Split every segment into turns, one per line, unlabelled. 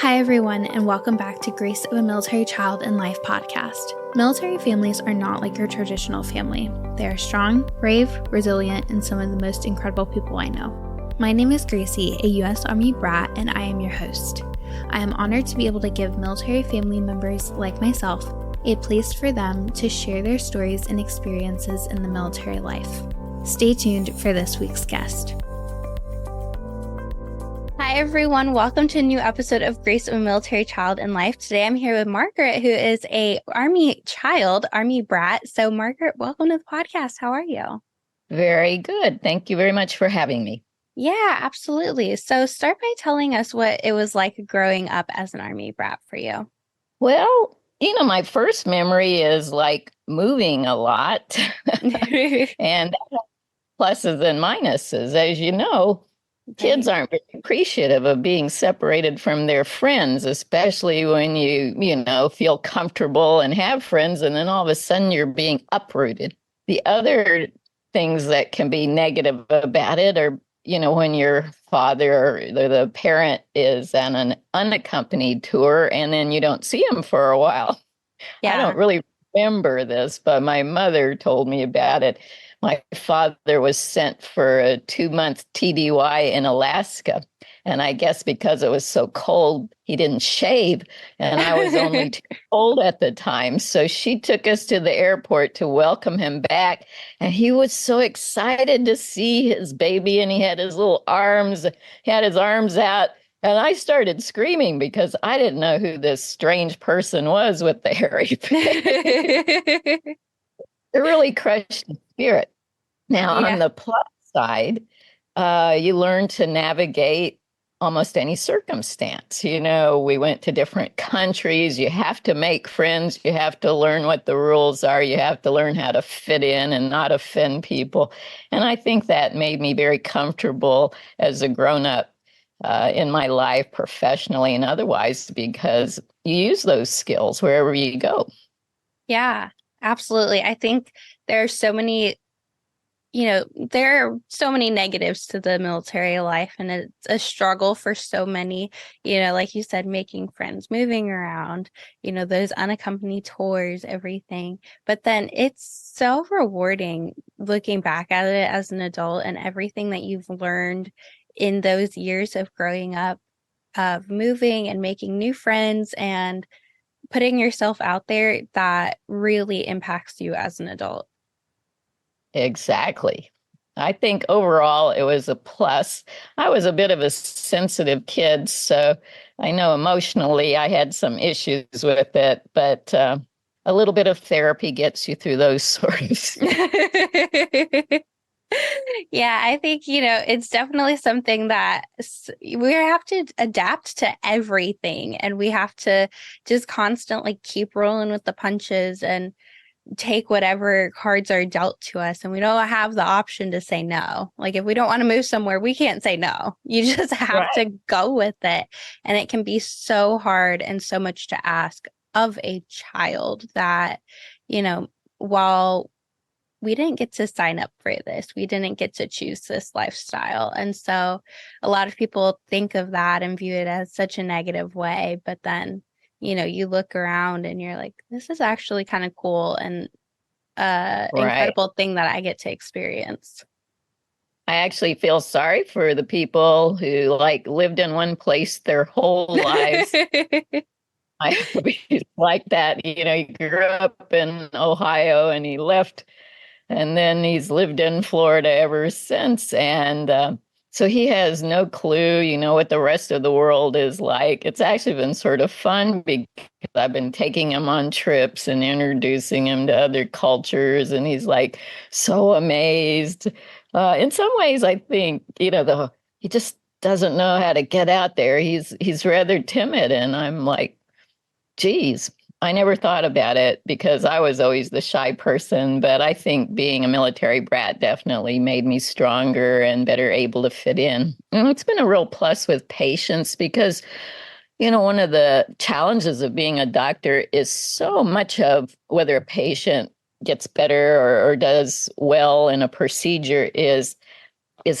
Hi, everyone, and welcome back to Grace of a Military Child in Life podcast. Military families are not like your traditional family. They are strong, brave, resilient, and some of the most incredible people I know. My name is Gracie, a U.S. Army brat, and I am your host. I am honored to be able to give military family members like myself a place for them to share their stories and experiences in the military life. Stay tuned for this week's guest. Hi, everyone. Welcome to a new episode of Grace of a Military Child in Life. Today, I'm here with Margaret, who is a Army child, Army brat. So, Margaret, welcome to the podcast. How are you?
Very good. Thank you very much for having me.
Yeah, absolutely. So, start by telling us what it was like growing up as an Army brat for you.
Well, my first memory is like moving a lot and pluses and minuses. As you know, kids aren't very appreciative of being separated from their friends, especially when you feel comfortable and have friends, and then all of a sudden you're being uprooted. The other things that can be negative about it are, when your father or the parent is on an unaccompanied tour and then you don't see him for a while. Yeah. I don't really remember this, but my mother told me about it. My father was sent for a 2-month TDY in Alaska. And I guess because it was so cold, he didn't shave. And I was only too old at the time. So she took us to the airport to welcome him back. And he was so excited to see his baby. And he had his little arms, he had his arms out. And I started screaming because I didn't know who this strange person was with the hairy face. It really crushed the spirit. Now, on the plus side, you learn to navigate almost any circumstance. We went to different countries. You have to make friends. You have to learn what the rules are. You have to learn how to fit in and not offend people. And I think that made me very comfortable as a grown-up in my life, professionally and otherwise, because you use those skills wherever you go.
Yeah, absolutely. I think there are so many negatives to the military life, and it's a struggle for so many, like you said, making friends, moving around, those unaccompanied tours, everything. But then it's so rewarding looking back at it as an adult and everything that you've learned in those years of growing up, of moving and making new friends and putting yourself out there, that really impacts you as an adult.
Exactly. I think overall it was a plus. I was a bit of a sensitive kid, so I know emotionally I had some issues with it, but a little bit of therapy gets you through those sorts.
Yeah, I think, it's definitely something that we have to adapt to everything, and we have to just constantly keep rolling with the punches and take whatever cards are dealt to us. And we don't have the option to say no. Like, if we don't want to move somewhere, we can't say no. You just have to go with it. And it can be so hard and so much to ask of a child that, while we didn't get to sign up for this, we didn't get to choose this lifestyle. And so a lot of people think of that and view it as such a negative way. But then, you look around and you're like, this is actually kind of cool and incredible thing that I get to experience.
I actually feel sorry for the people who lived in one place their whole lives. Like that, he grew up in Ohio and he left, and then he's lived in Florida ever since. And so he has no clue, what the rest of the world is like. It's actually been sort of fun because I've been taking him on trips and introducing him to other cultures. And he's so amazed. In some ways, I think, he just doesn't know how to get out there. He's rather timid. And I'm like, geez, I never thought about it because I was always the shy person, but I think being a military brat definitely made me stronger and better able to fit in. And it's been a real plus with patients because, one of the challenges of being a doctor is so much of whether a patient gets better or does well in a procedure is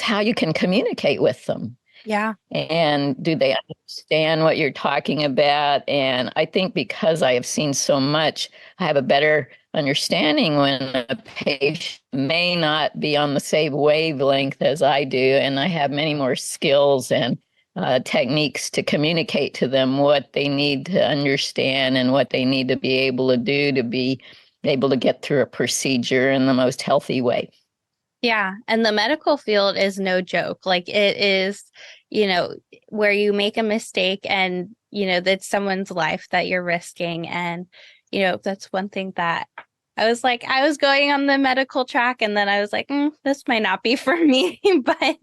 how you can communicate with them.
Yeah.
And do they understand what you're talking about? And I think because I have seen so much, I have a better understanding when a patient may not be on the same wavelength as I do, and I have many more skills and techniques to communicate to them what they need to understand and what they need to be able to do to be able to get through a procedure in the most healthy way.
Yeah, and the medical field is no joke. Like it is, where you make a mistake and, that's someone's life that you're risking. And, that's one thing that I was like, I was going on the medical track and then I was like, this might not be for me. But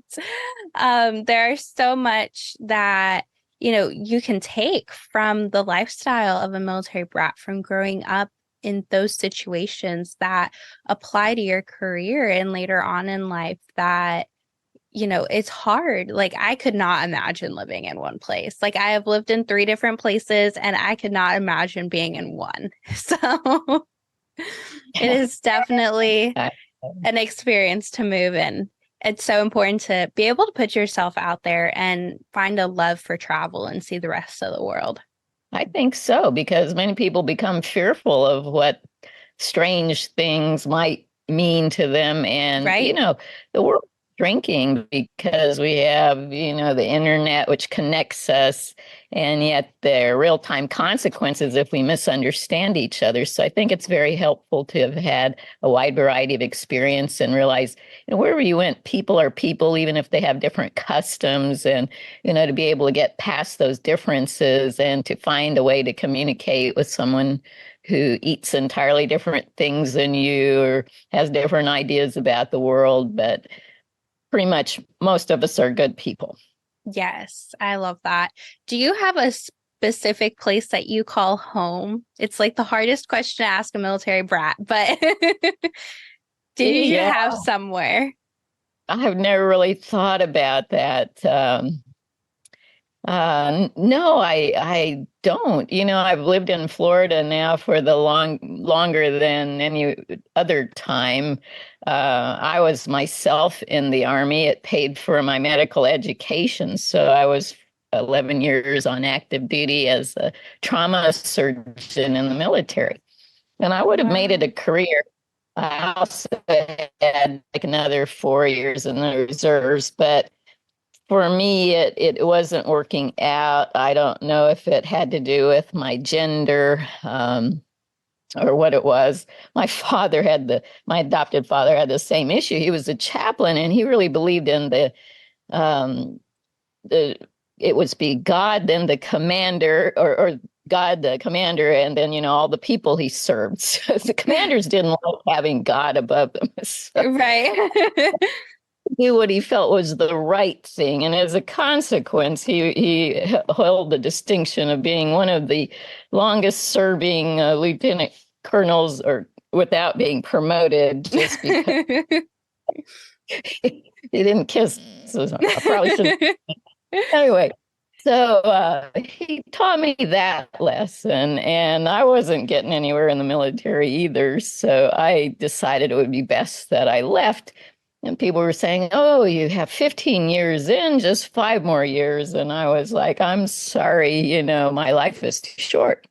there's so much that, you can take from the lifestyle of a military brat from growing up in those situations that apply to your career and later on in life that it's hard. Like I could not imagine living in one place. Like I have lived in 3 different places and I could not imagine being in one. So it is definitely an experience to move in. It's so important to be able to put yourself out there and find a love for travel and see the rest of the world.
I think so, because many people become fearful of what strange things might mean to them. And,
Right?
the world shrinking because we have, the internet, which connects us, and yet there are real time consequences if we misunderstand each other. So I think it's very helpful to have had a wide variety of experience and realize, wherever you went, people are people, even if they have different customs, and, to be able to get past those differences and to find a way to communicate with someone who eats entirely different things than you or has different ideas about the world, but pretty much most of us are good people.
Yes, I love that. Do you have a specific place that you call home? It's like the hardest question to ask a military brat, but do you
Yeah,
have somewhere?
I have never really thought about that. No, I don't. I've lived in Florida now for the longer than any other time. I was myself in the Army. It paid for my medical education, so I was 11 years on active duty as a trauma surgeon in the military, and I would have made it
Wow.
a career. I also had like another 4 years in the reserves, but for me, it wasn't working out. I don't know if it had to do with my gender, or what it was. My adopted father had the same issue. He was a chaplain, and he really believed in um, the it was be God, then the commander, or God the commander, and then all the people he served. So the commanders didn't like having God above them. So
Right.
do what he felt was the right thing. And as a consequence, he held the distinction of being one of the longest serving lieutenant colonels, or without being promoted, just because he didn't kiss. So I probably should. Anyway, so he taught me that lesson, and I wasn't getting anywhere in the military either. So I decided it would be best that I left. And people were saying, "Oh, you have 15 years in, just 5 more years." And I was like, "I'm sorry, my life is too short."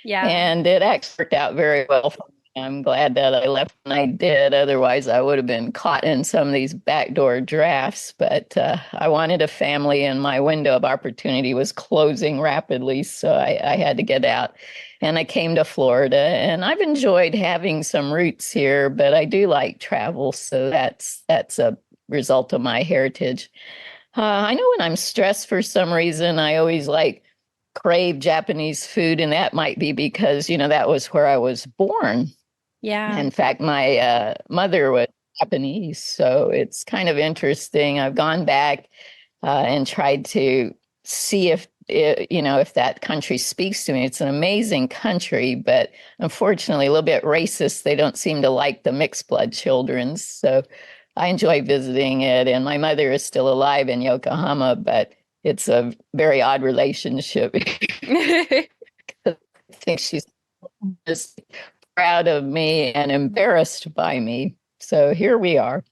Yeah.
And it actually worked out very well for me. I'm glad that I left when I did. Otherwise, I would have been caught in some of these backdoor drafts. But I wanted a family, and my window of opportunity was closing rapidly. So I had to get out. And I came to Florida, and I've enjoyed having some roots here, but I do like travel. So that's a result of my heritage. I know when I'm stressed for some reason, I always crave Japanese food, and that might be because that was where I was born.
Yeah.
In fact, my mother was Japanese, so it's kind of interesting. I've gone back and tried to see if that country speaks to me. It's an amazing country, but unfortunately, a little bit racist. They don't seem to like the mixed blood children, so I enjoy visiting it. And my mother is still alive in Yokohama, but it's a very odd relationship. I think she's just proud of me and embarrassed by me. So here we are.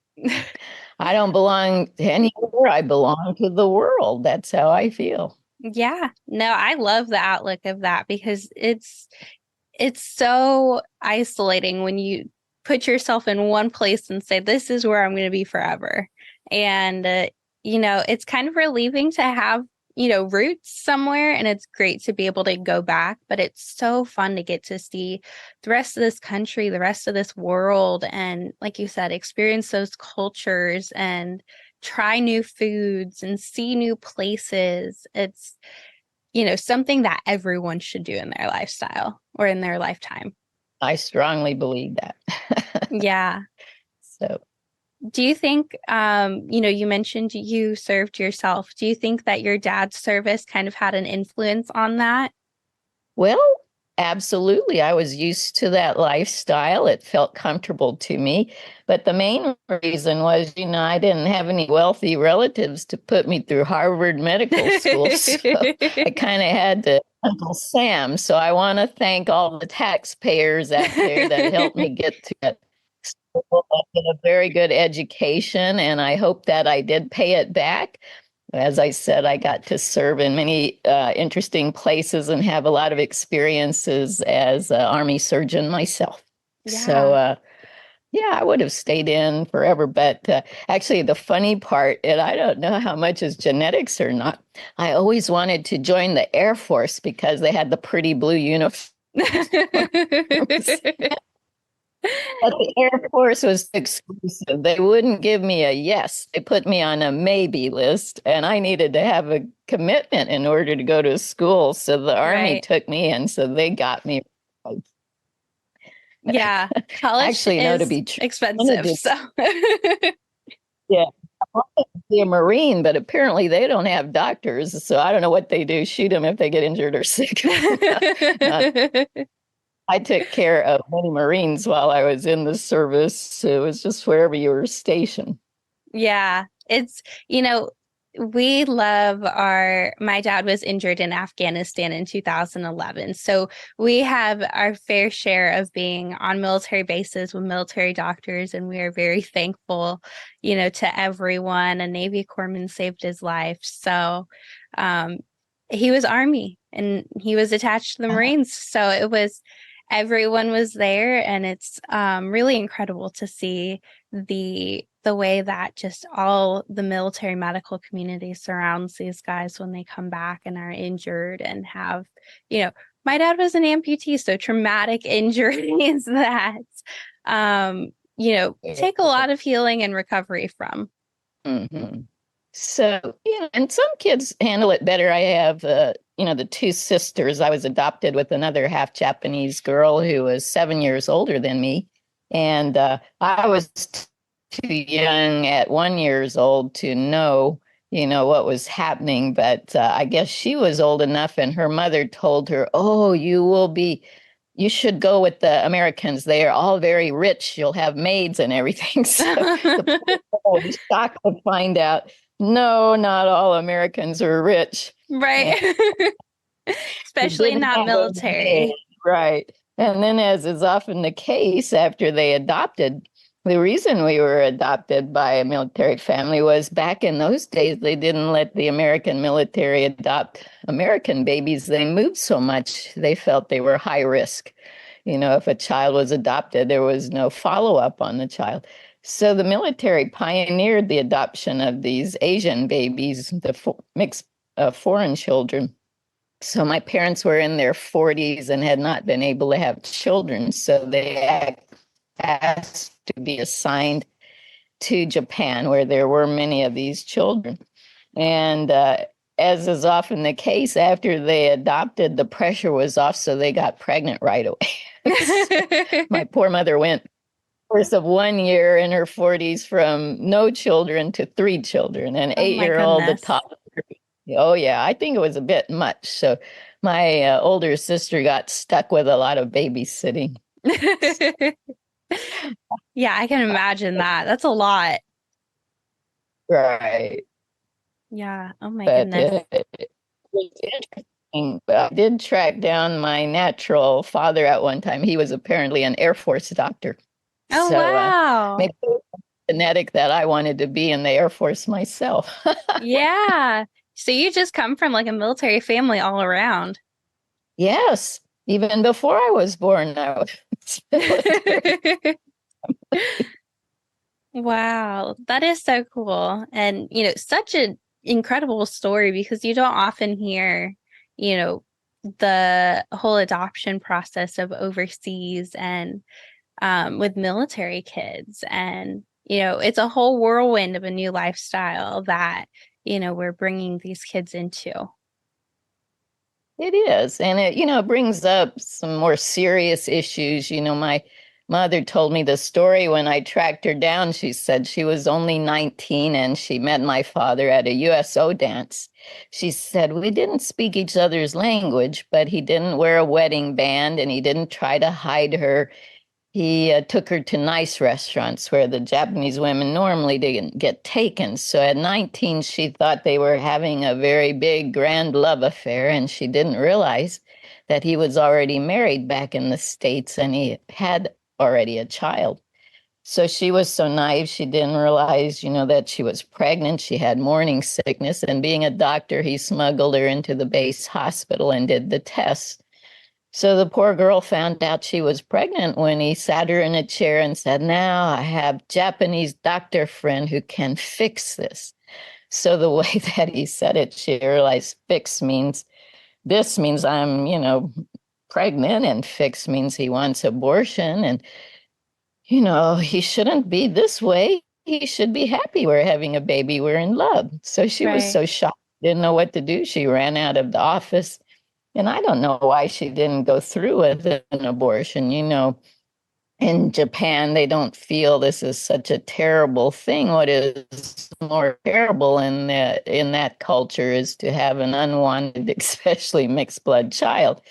I don't belong to anywhere. I belong to the world. That's how I feel.
Yeah. No, I love the outlook of that because it's so isolating when you put yourself in one place and say, this is where I'm going to be forever. And, it's kind of relieving to have, roots somewhere. And it's great to be able to go back. But it's so fun to get to see the rest of this country, the rest of this world. And like you said, experience those cultures and try new foods and see new places. It's something that everyone should do in their lifestyle or in their lifetime.
I strongly believe that.
Yeah.
So,
Do you think, you mentioned you served yourself. Do you think that your dad's service kind of had an influence on that?
well, absolutely. I was used to that lifestyle. It felt comfortable to me. But the main reason was, I didn't have any wealthy relatives to put me through Harvard Medical School. So I kind of had to Uncle Sam. So I want to thank all the taxpayers out there that helped me get to that school, get a very good education. And I hope that I did pay it back. As I said, I got to serve in many interesting places and have a lot of experiences as an Army surgeon myself. So,
Yeah.
yeah, I would have stayed in forever. But actually, the funny part, and I don't know how much is genetics or not, I always wanted to join the Air Force because they had the pretty blue uniforms. But the Air Force was exclusive. They wouldn't give me a yes. They put me on a maybe list, and I needed to have a commitment in order to go to school. So the Army
Right.
took me in, so they got me.
Yeah. College
Actually, no, to
is
be true, I wanted
expensive.
to,
So,
yeah, I wanted to be a Marine, but apparently they don't have doctors, so I don't know what they do. Shoot them if they get injured or sick. Not, I took care of many Marines while I was in the service. It was just wherever you were stationed.
yeah, we love my dad was injured in Afghanistan in 2011. So we have our fair share of being on military bases with military doctors, and we are very thankful, to everyone. A Navy corpsman saved his life. So, um, he was Army and he was attached to the Marines. So everyone was there, and it's really incredible to see the way that just all the military medical community surrounds these guys when they come back and are injured and have, you know, my dad was an amputee, so traumatic injuries that take a lot of healing and recovery from.
Mm-hmm. So, and some kids handle it better. I have, the two sisters. I was adopted with another half Japanese girl who was 7 years older than me. And I was too young at 1 years old to know, what was happening. But I guess she was old enough, and her mother told her, oh, you should go with the Americans. They are all very rich. You'll have maids and everything. So the poor girl was shocked to find out, no, not all Americans are rich. And
Right.
they
Especially
didn't
not
have a maid,
military.
right. And then, as is often the case, after they adopted, the reason we were adopted by a military family was back in those days, they didn't let the American military adopt American babies. They moved so much, they felt they were high risk. If a child was adopted, there was no follow up on the child. So the military pioneered the adoption of these Asian babies, the mixed foreign children. So my parents were in their 40s and had not been able to have children. So they asked to be assigned to Japan, where there were many of these children. And as is often the case, after they adopted, the pressure was off, so they got pregnant right away. So my poor mother went course of 1 year in her 40s from no children to three children, an
Oh my
8-year-old, the
goodness.
top. Oh, yeah, I think it was a bit much. So my older sister got stuck with a lot of babysitting.
Yeah, I can imagine that. That's a lot.
Right.
Yeah. Oh my
But
goodness.
it was interesting. But I did track down my natural father at one time. He was apparently an Air Force doctor.
Oh
So
wow.
maybe fanatic that I wanted to be in the Air Force myself.
Yeah. So you just come from like a military family all around.
Yes, even before I was born, I was military.
Wow, that is so cool. And, such an incredible story because you don't often hear, you know, the whole adoption process of overseas and with military kids. And, it's a whole whirlwind of a new lifestyle that, we're bringing these kids into.
It is. And it brings up some more serious issues. My mother told me the story when I tracked her down. She said she was only 19 and she met my father at a USO dance. She said, we didn't speak each other's language, but he didn't wear a wedding band and he didn't try to hide her. He took her to nice restaurants where the Japanese women normally didn't get taken. So at 19, she thought they were having a very big, grand love affair, and she didn't realize that he was already married back in the States and he had already a child. So she was so naive, she didn't realize, that she was pregnant. She had morning sickness, and being a doctor, he smuggled her into the base hospital and did the tests. So the poor girl found out she was pregnant when he sat her in a chair and said, now I have Japanese doctor friend who can fix this. So the way that he said it, she realized fix means this means I'm, pregnant, and fix means he wants abortion. And, he shouldn't be this way. He should be happy we're having a baby. We're in love. So she was
Right.
so shocked, didn't know what to do. She ran out of the office, and I don't know why she didn't go through with an abortion. In Japan, they don't feel this is such a terrible thing. What is more terrible in that culture is to have an unwanted, especially mixed blood child.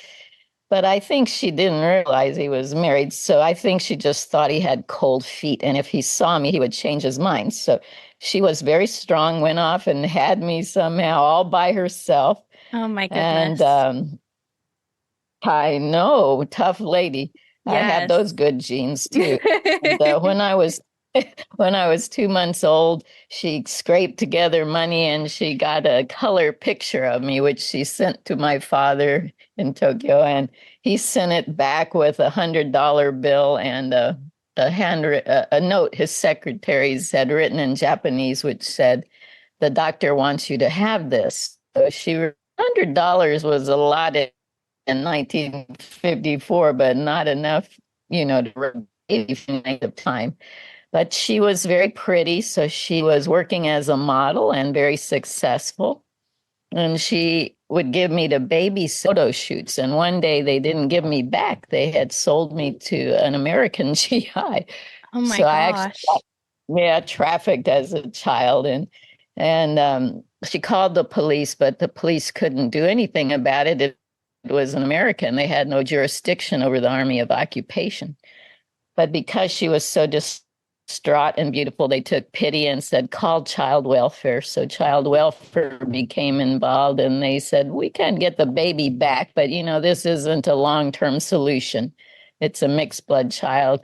But I think she didn't realize he was married. So I think she just thought he had cold feet. And if he saw me, he would change his mind. So she was very strong, went off and had me somehow all by herself.
Oh my
And
goodness.
I know, tough lady. I have
Yes.
those good genes too. And when I was 2 months old, she scraped together money and she got a color picture of me, which she sent to my father in Tokyo, and he sent it back with $100 bill and a note his secretaries had written in Japanese, which said, "The doctor wants you to have this." So $100 was a lot in 1954, but not enough, to length of time. But she was very pretty, so she was working as a model and very successful. And she would give me to baby photo shoots. And one day they didn't give me back. They had sold me to an American GI.
Oh my
So I actually got,
gosh.
yeah, trafficked as a child. And she called the police, but the police couldn't do anything about it. It was an American. They had no jurisdiction over the Army of Occupation. But because she was so distraught and beautiful, they took pity and said, call child welfare. So child welfare became involved, and they said, we can get the baby back, but this isn't a long-term solution. It's a mixed blood child,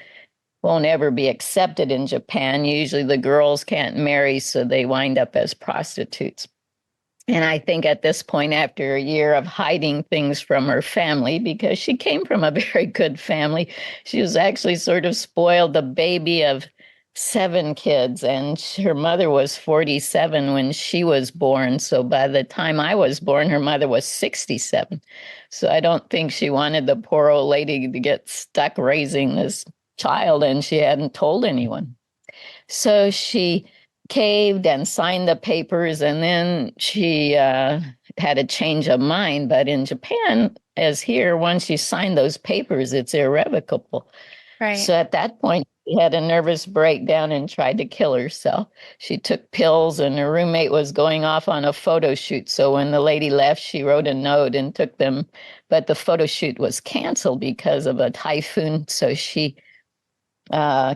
won't ever be accepted in Japan. Usually the girls can't marry, so they wind up as prostitutes. And I think at this point, after a year of hiding things from her family, because she came from a very good family, she was actually sort of spoiled, the baby of 7 kids. And her mother was 47 when she was born. So by the time I was born, her mother was 67. So I don't think she wanted the poor old lady to get stuck raising this child, and she hadn't told anyone. So she caved and signed the papers, and then she had a change of mind. But in Japan, as here, once you sign those papers, it's irrevocable.
Right.
So at that point, she had a nervous breakdown and tried to kill herself. She took pills, and her roommate was going off on a photo shoot. So when the lady left, she wrote a note and took them. But the photo shoot was canceled because of a typhoon. So she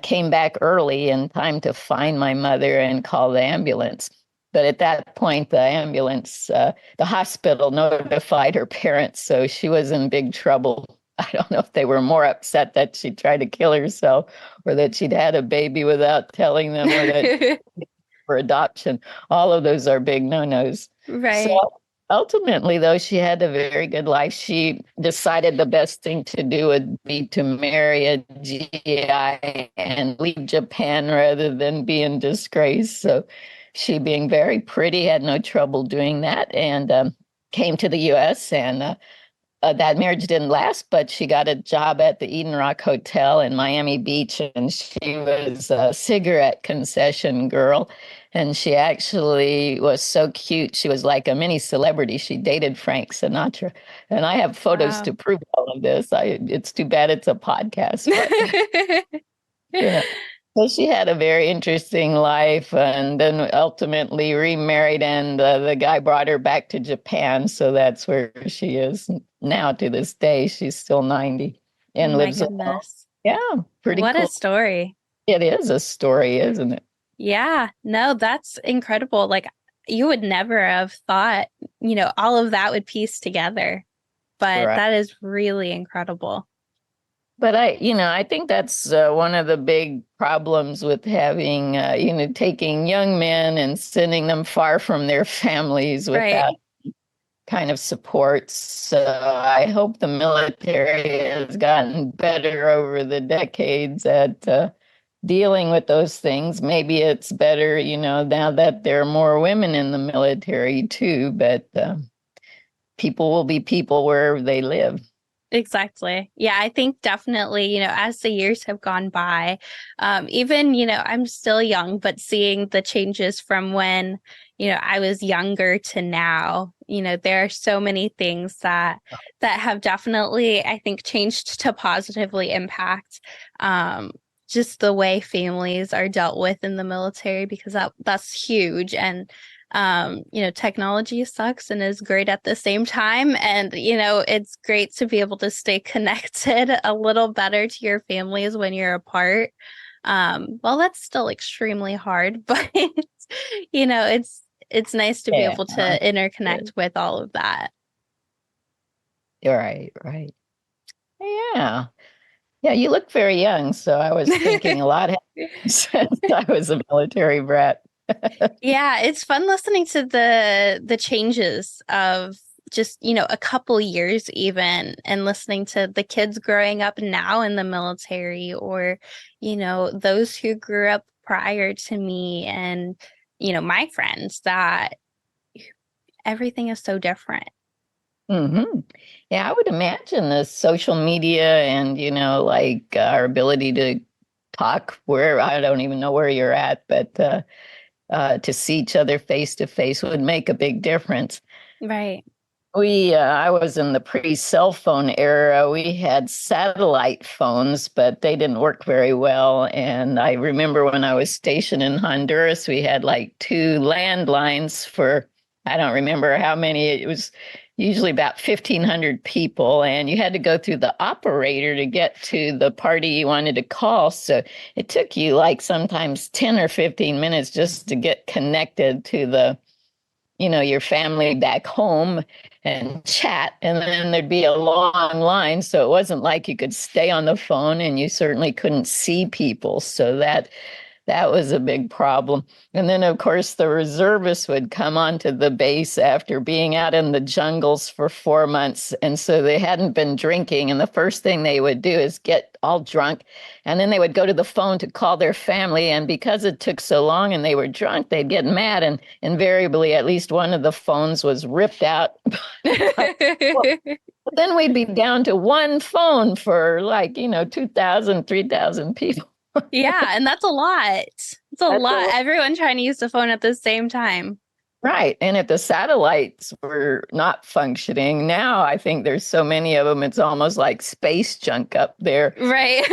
came back early in time to find my mother and call the ambulance. But at that point, the hospital notified her parents, so she was in big trouble. I don't know if they were more upset that she tried to kill herself or that she'd had a baby without telling them or that for adoption. All of those are big no-nos. So
Right.
ultimately, though, she had a very good life. She decided the best thing to do would be to marry a GI and leave Japan rather than be in disgrace. So she, being very pretty, had no trouble doing that and came to the US and that marriage didn't last, but she got a job at the Eden Rock Hotel in Miami Beach, and she was a cigarette concession girl. And she actually was so cute. She was like a mini celebrity. She dated Frank Sinatra. And I have photos to
Wow.
prove all of this. It's too bad it's a podcast, but you know. So she had a very interesting life and then ultimately remarried, and the guy brought her back to Japan. So that's where she is now to this day. She's still 90
Oh
and
my
lives alone.
goodness.
Yeah, pretty
What a
cool.
story.
It is a story, isn't it?
Yeah, no, that's incredible. Like you would never have thought, all of that would piece together, but
Right.
that is really incredible.
But I think that's one of the big problems with having, taking young men and sending them far from their families
Right.
without kind of supports. So I hope the military has gotten better over the decades at dealing with those things. Maybe it's better, now that there are more women in the military too, but people will be people wherever they live.
Exactly. Yeah, I think definitely, as the years have gone by, even, I'm still young, but seeing the changes from when, I was younger to now, there are so many things that have definitely, I think, changed to positively impact um just the way families are dealt with in the military because that's huge. And technology sucks and is great at the same time. And, it's great to be able to stay connected a little better to your families when you're apart. Well, that's still extremely hard, but it's nice to be
Yeah.
able to interconnect with all of that.
Right, right. Yeah. Yeah, you look very young, so I was thinking a lot happened since I was a military brat.
Yeah, it's fun listening to the changes of just, a couple years even and listening to the kids growing up now in the military or, those who grew up prior to me and, my friends that everything is so different.
Hmm. Yeah, I would imagine the social media and, like our ability to talk where I don't even know where you're at, but to see each other face to face would make a big difference.
Right.
I was in the pre-cell phone era. We had satellite phones, but they didn't work very well. And I remember when I was stationed in Honduras, we had like two landlines for, I don't remember how many. It was usually about 1,500 people, and you had to go through the operator to get to the party you wanted to call. So it took you like sometimes 10 or 15 minutes just to get connected to your family back home and chat. And then there'd be a long line. So it wasn't like you could stay on the phone and you certainly couldn't see people. So that was a big problem. And then, of course, the reservists would come onto the base after being out in the jungles for 4 months. And so they hadn't been drinking. And the first thing they would do is get all drunk. And then they would go to the phone to call their family. And because it took so long and they were drunk, they'd get mad. And invariably, at least one of the phones was ripped out. But then we'd be down to one phone for like, 2,000, 3,000 people.
Yeah, and that's a lot. It's a
That's
lot.
a
Everyone trying to use the phone at the same time.
Right. And if the satellites were not functioning, now I think there's so many of them, it's almost like space junk up there,
Right.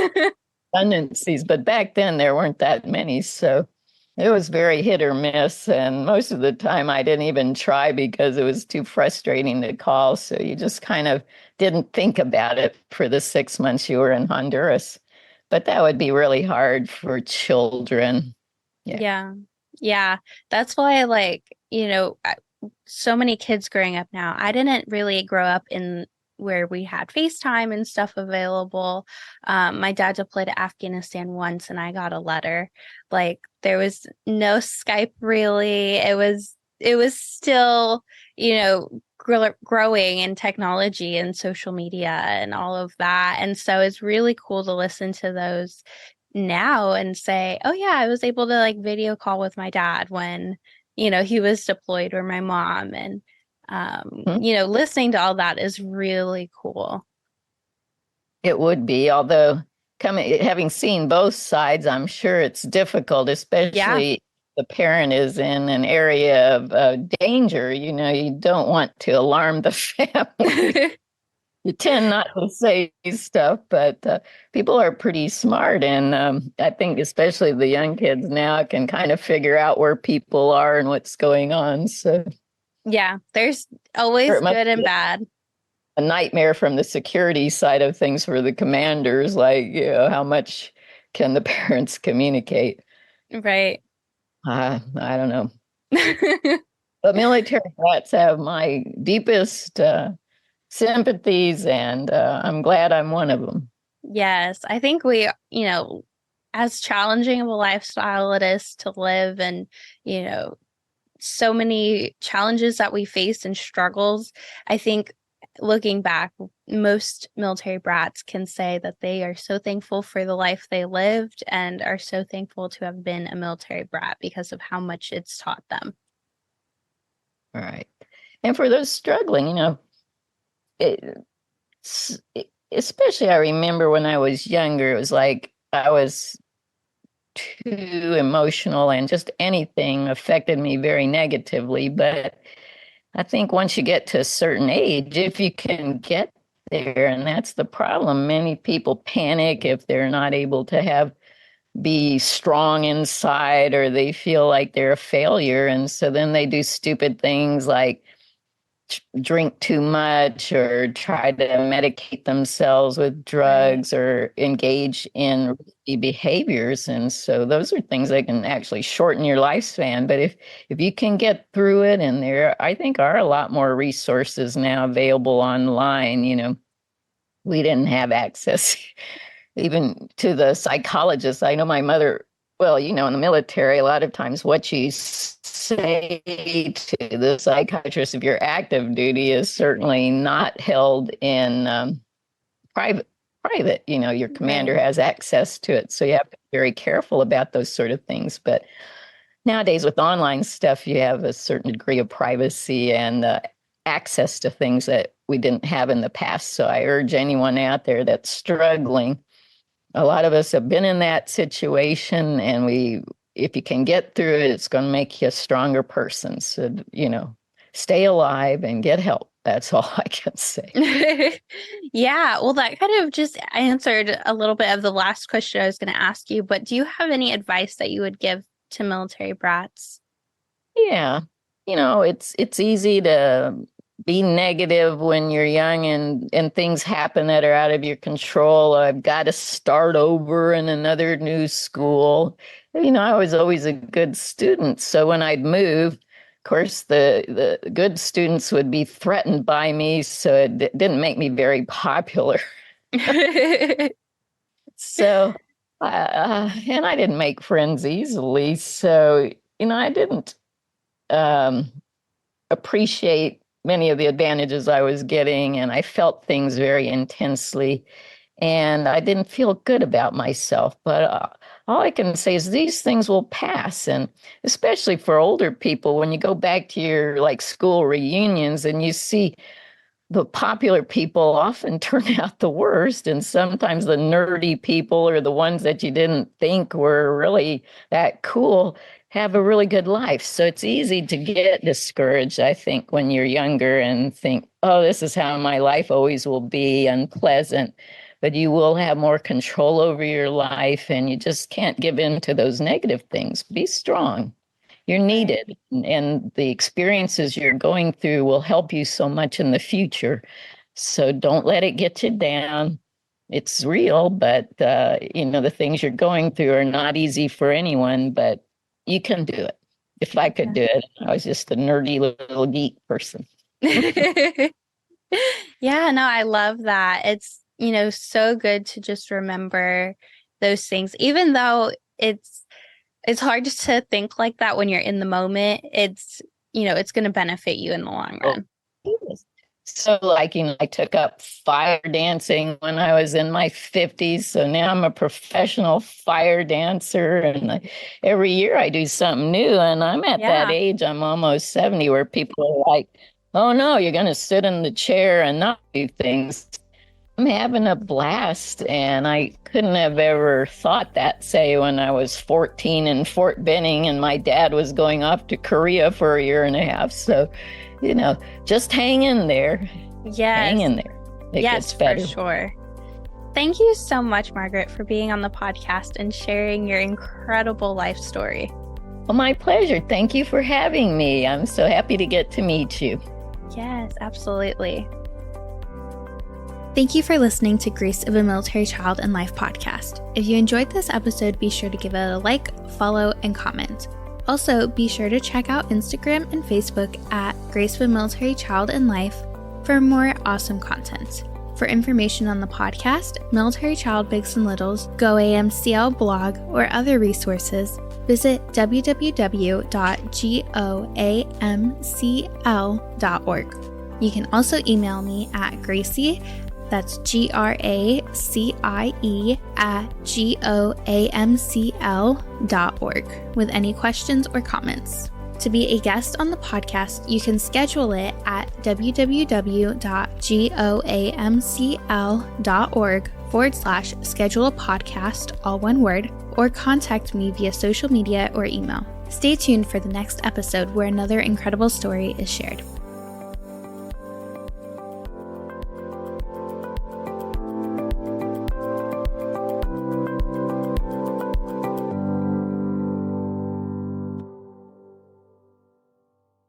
redundancies. But back then there weren't that many. So it was very hit or miss. And most of the time I didn't even try because it was too frustrating to call. So you just kind of didn't think about it for the 6 months you were in Honduras. But that would be really hard for children. Yeah.
Yeah. Yeah. That's why, like, so many kids growing up now. I didn't really grow up in where we had FaceTime and stuff available. My dad deployed to Afghanistan once and I got a letter. Like there was no Skype really. It was still, growing in technology and social media and all of that. And so it's really cool to listen to those now and say, oh yeah, I was able to like video call with my dad when, he was deployed or my mom. And, listening to all that is really cool.
It would be, although having seen both sides, I'm sure it's difficult,
Yeah.
especially the parent is in an area of danger. You don't want to alarm the family. You tend not to say stuff, but people are pretty smart. And I think especially the young kids now can kind of figure out where people are and what's going on. So
Yeah, there's
or
always
it must
good and
be
bad.
a nightmare from the security side of things for the commanders. Like, how much can the parents communicate?
Right.
I don't know. But military brats have my deepest sympathies, and I'm glad I'm one of them.
Yes, I think as challenging of a lifestyle it is to live and, you know, so many challenges that we face and struggles. I think looking back, most military brats can say that they are so thankful for the life they lived and are so thankful to have been a military brat because of how much it's taught them.
All right. And for those struggling, it, especially I remember when I was younger, it was like I was too emotional and just anything affected me very negatively. But I think once you get to a certain age, if you can get there, and that's the problem, many people panic if they're not able to be strong inside or they feel like they're a failure. And so then they do stupid things like drink too much or try to medicate themselves with
Right.
drugs or engage in risky behaviors. And so those are things that can actually shorten your lifespan. But if you can get through it, and there I think are a lot more resources now available online. We didn't have access even to the psychologist. I know my mother, well, in the military, a lot of times what you say to the psychiatrist if you're active duty is certainly not held in private. Private, your commander
Right.
has access to it. So you have to be very careful about those sort of things. But nowadays, with online stuff, you have a certain degree of privacy and access to things that we didn't have in the past. So I urge anyone out there that's struggling, a lot of us have been in that situation, and if you can get through it, it's going to make you a stronger person. So, stay alive and get help. That's all I can say.
Yeah, well, that kind of just answered a little bit of the last question I was going to ask you, but do you have any advice that you would give to military brats?
Yeah. It's easy to be negative when you're young and things happen that are out of your control. I've got to start over in another new school. I was always a good student. So when I'd move, of course, the good students would be threatened by me. So it didn't make me very popular. So, and I didn't make friends easily. So, I didn't um, appreciate many of the advantages I was getting, and I felt things very intensely, and I didn't feel good about myself. But all I can say is these things will pass, and especially for older people, when you go back to your like school reunions and you see the popular people often turn out the worst, and sometimes the nerdy people or the ones that you didn't think were really that cool have a really good life. So it's easy to get discouraged, I think, when you're younger and think, oh, this is how my life always will be, unpleasant. But you will have more control over your life, and you just can't give in to those negative things. Be strong. You're
Right.
needed, and the experiences you're going through will help you so much in the future. So don't let it get you down. It's real, but the things you're going through are not easy for anyone, but you can do it. If I could
Yeah.
do it, I was just a nerdy little geek person.
Yeah, no, I love that. It's, so good to just remember those things, even though it's hard to think like that when you're in the moment. It's going to benefit you in the long
Oh,
run.
yes. So, like, I took up fire dancing when I was in my 50s. So now I'm a professional fire dancer. And every year I do something new. And I'm at that
Yeah.
age, I'm almost 70, where people are like, oh no, you're going to sit in the chair and not do things. I'm having a blast, and I couldn't have ever thought that, say, when I was 14 in Fort Benning and my dad was going off to Korea for a year and a half. So, just hang in there. Hang
Yes.
in there. It
Yes,
gets
for
better.
sure. Thank you so much, Margaret, for being on the podcast and sharing your incredible life story.
Well, my pleasure. Thank you for having me. I'm so happy to get to meet you.
Yes, absolutely. Thank you for listening to Grace of a Military Child and Life podcast. If you enjoyed this episode, be sure to give it a like, follow, and comment. Also, be sure to check out Instagram and Facebook at Grace of a Military Child and Life for more awesome content. For information on the podcast, Military Child Bigs and Littles, GoAMCL blog, or other resources, visit www.goamcl.org. You can also email me at Gracie, that's GRACIE @GOAMCL.org with any questions or comments. To be a guest on the podcast, you can schedule it at www.goamcl.org/schedule a podcast, all one word, or contact me via social media or email. Stay tuned for the next episode where another incredible story is shared.